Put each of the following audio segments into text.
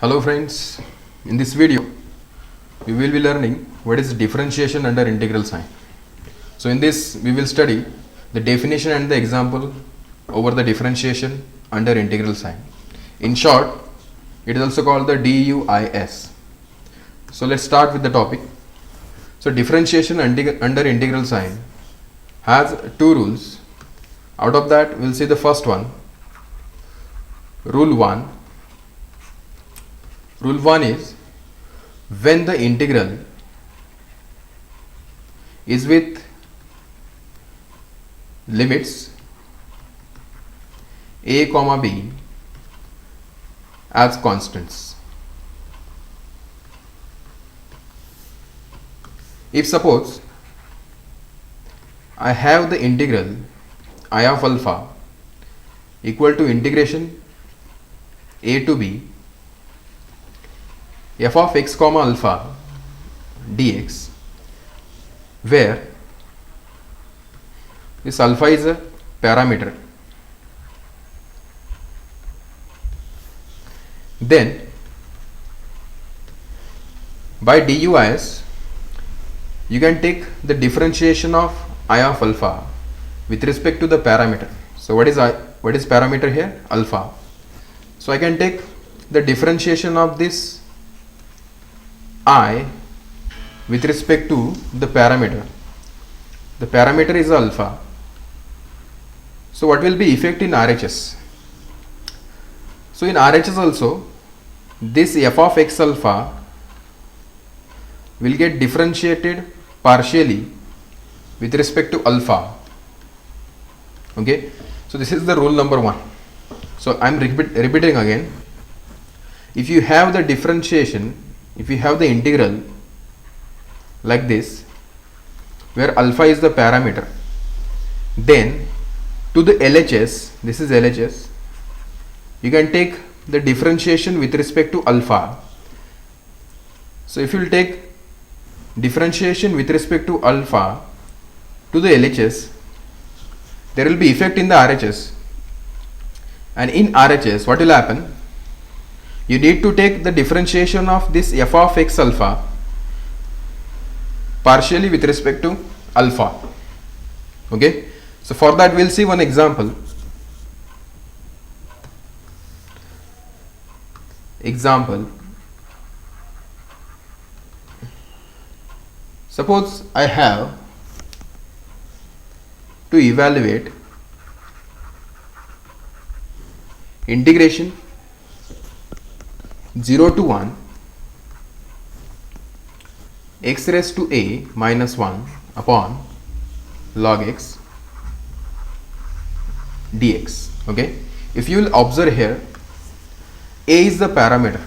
Hello friends, in this video we will be learning what is differentiation under integral sign. So in this we will study the definition and the example over the differentiation under integral sign. In short, it is also called the DUIS. So let's start with the topic. So differentiation under integral sign has two rules. Out of that we will see the first one, rule 1. Rule 1 is when the integral is with limits a comma b as constants. If suppose I have the integral I of alpha equal to integration a to b f of x comma alpha dx, where this alpha is a parameter, then by DUIS you can take the differentiation of I of alpha with respect to the parameter. So what is parameter here? Alpha. So I can take the differentiation of this I with respect to the parameter. The parameter is alpha. So what will be effect in RHS? So in RHS also, this f of x alpha will get differentiated partially with respect to alpha. Okay, so this is the rule number 1. So I am repeating again. If you have the differentiation, if you have the integral like this, where alpha is the parameter, then to the LHS, this is LHS, you can take the differentiation with respect to alpha. So if you will take differentiation with respect to alpha to the LHS, there will be effect in the RHS, and in RHS what will happen? You need to take the differentiation of this f of x alpha partially with respect to alpha. Okay, so for that we will see one example. Suppose I have to evaluate integration 0 to 1 x raised to a minus 1 upon log x dx. Okay, if you will observe here, a is the parameter,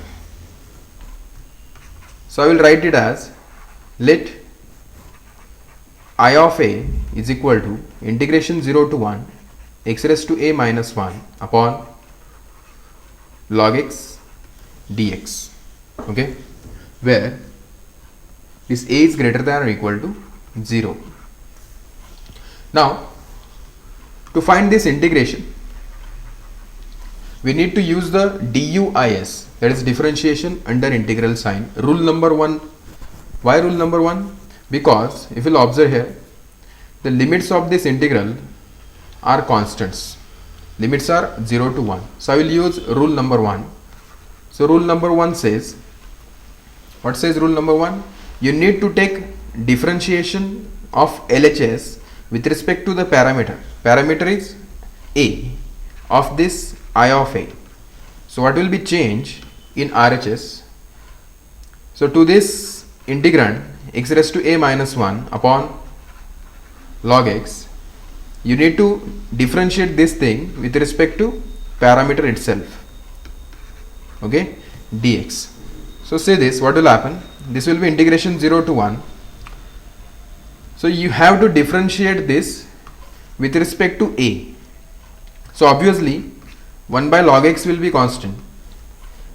so I will write it as let I of a is equal to integration 0 to 1 x raised to a minus 1 upon log x dx. Okay, where this a is greater than or equal to 0. Now to find this integration, we need to use the DUIS, that is differentiation under integral sign, rule number 1. Why rule number 1? Because if you will observe here, the limits of this integral are constants. Limits are 0 to 1. So I will use rule number 1. So rule number 1 says, what says rule number 1? You need to take differentiation of LHS with respect to the parameter. Parameter is a of this I of a. So what will be change in RHS? So to this integrand x raised to a minus 1 upon log x, you need to differentiate this thing with respect to parameter itself. Okay, dx. So say this, what will happen? This will be integration 0 to 1. So you have to differentiate this with respect to a. So obviously 1 by log x will be constant,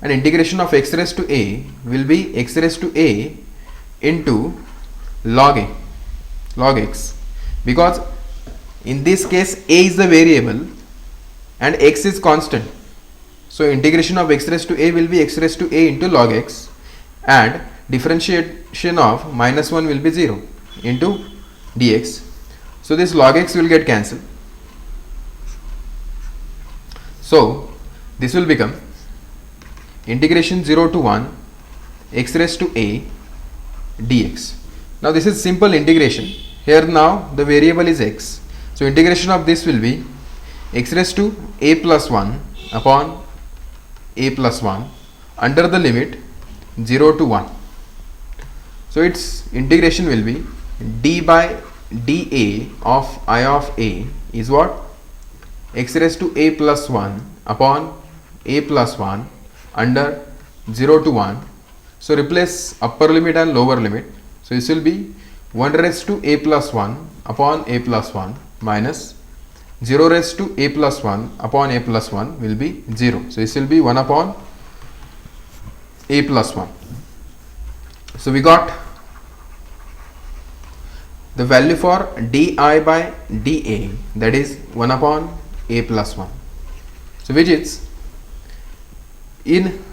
and integration of x raised to a will be x raised to a into log x, because in this case a is the variable and x is constant. So integration of x raised to a will be x raised to a into log x, and differentiation of minus 1 will be 0 into dx. So this log x will get cancelled. So this will become integration 0 to 1 x raised to a dx. Now this is simple integration. Here now the variable is x. So integration of this will be x raised to a plus 1 upon a plus 1 under the limit 0 to 1. So its integration will be d by dA of I of a is what? X raised to a plus 1 upon a plus 1 under 0 to 1. So replace upper limit and lower limit. So this will be 1 raised to a plus 1 upon a plus 1 minus 0 raised to a plus 1 upon a plus 1 will be 0. So this will be 1 upon a plus 1. So we got the value for di by dA, that is 1 upon a plus 1. So which is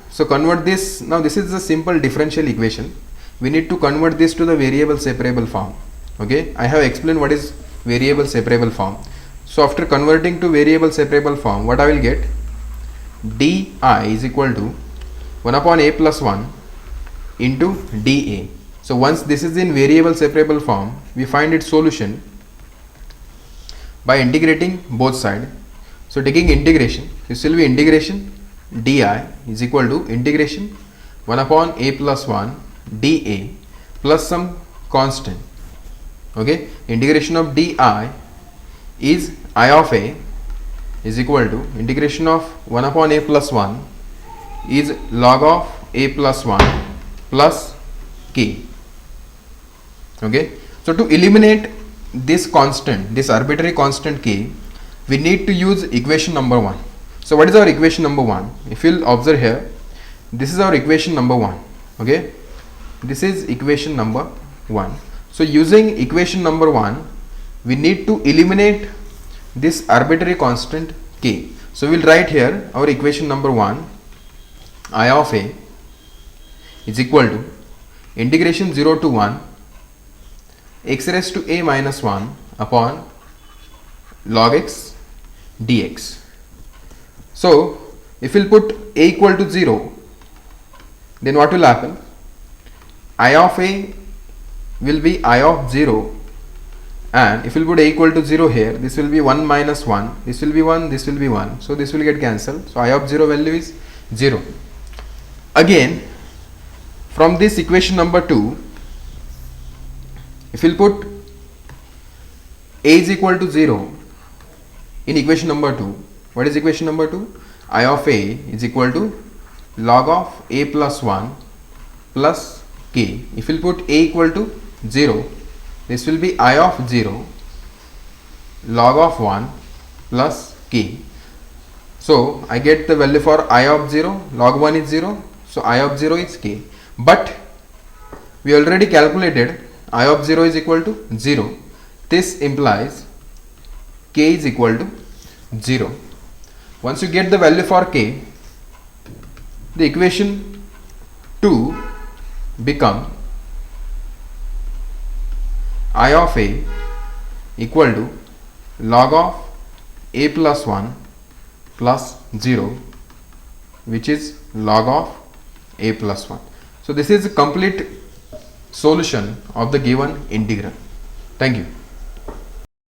so convert this. Now this is a simple differential equation. We need to convert this to the variable separable form. Okay, I have explained what is variable separable form. So after converting to variable separable form, what I will get? di is equal to 1 upon a plus 1 into dA. So once this is in variable separable form, we find its solution by integrating both sides. So taking integration, this will be integration di is equal to integration 1 upon a plus 1 dA plus some constant. Okay, integration of di is I of a is equal to integration of 1 upon a plus 1 is log of a plus 1 plus k. Okay, so to eliminate this constant, this arbitrary constant k, we need to use equation number 1. So what is our equation number 1? If you'll observe here, this is our equation number 1. Okay, this is equation number 1. So using equation number 1, we need to eliminate this arbitrary constant k. So we will write here our equation number 1, I of a is equal to integration 0 to 1 x raised to a minus 1 upon log x dx. So if we will put a equal to 0, then what will happen? I of a will be I of 0, and if we will put a equal to 0 here, this will be 1 minus 1, this will be 1, this will be 1, so this will get cancelled. So I of 0 value is 0. Again, from this equation number 2, if we will put a is equal to 0 in equation number 2, what is equation number 2? I of a is equal to log of a plus 1 plus k. If we will put a equal to 0, this will be I of 0 log of 1 plus k. So I get the value for I of 0, log 1 is 0, so I of 0 is k. But we already calculated I of 0 is equal to 0. This implies k is equal to 0. Once you get the value for k, the equation 2 become I of a equal to log of a plus 1 plus 0, which is log of a plus 1. So this is a complete solution of the given integral. Thank you.